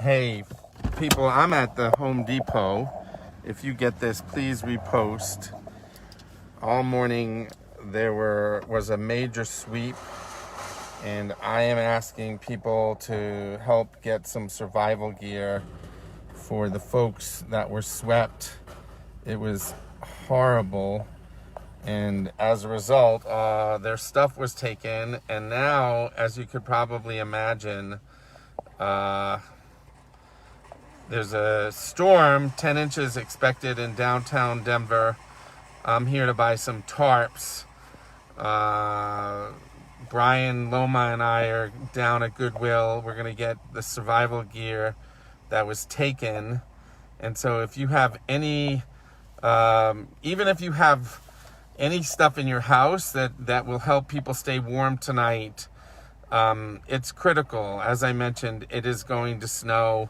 Hey, people, I'm at the Home Depot. If you get this, please repost. All morning was a major sweep, and I am asking people to help get some survival gear for the folks that were swept. It was horrible, and as a result, their stuff was taken, and now, as you could probably imagine, there's a storm, 10 inches expected in downtown Denver. I'm here to buy some tarps. Brian Loma and I are down at Goodwill. We're going to get the survival gear that was taken. And so if you have any, even if you have any stuff in your house that will help people stay warm tonight, it's critical. As I mentioned, it is going to snow.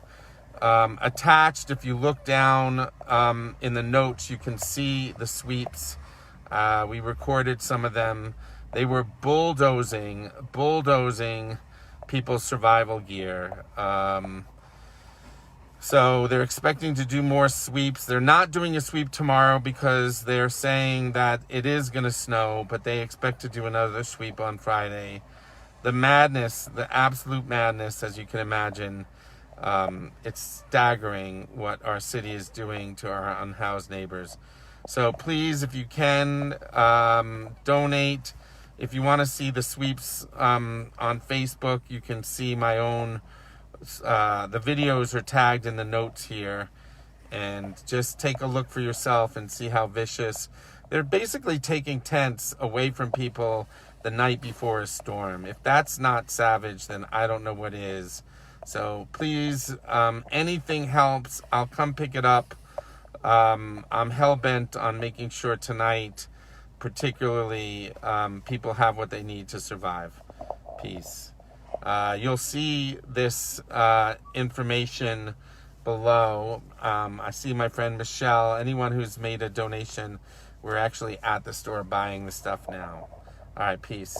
Attached, if you look down in the notes, you can see the sweeps. We recorded some of them. They were bulldozing people's survival gear. So they're expecting to do more sweeps. They're not doing a sweep tomorrow because they're saying that it is going to snow, but they expect to do another sweep on Friday. The madness, the absolute madness, as you can imagine. It's staggering what our city is doing to our unhoused neighbors. So please, if you can, donate. If you want to see the sweeps on Facebook, you can see my own. The videos are tagged in the notes here. And just take a look for yourself and see how vicious. They're basically taking tents away from people the night before a storm. If that's not savage, then I don't know what is. So please, anything helps. I'll come pick it up. I'm hell-bent on making sure tonight, particularly, people have what they need to survive. Peace. You'll see this information below. I see my friend Michelle. Anyone who's made a donation, we're actually at the store buying the stuff now. All right, peace.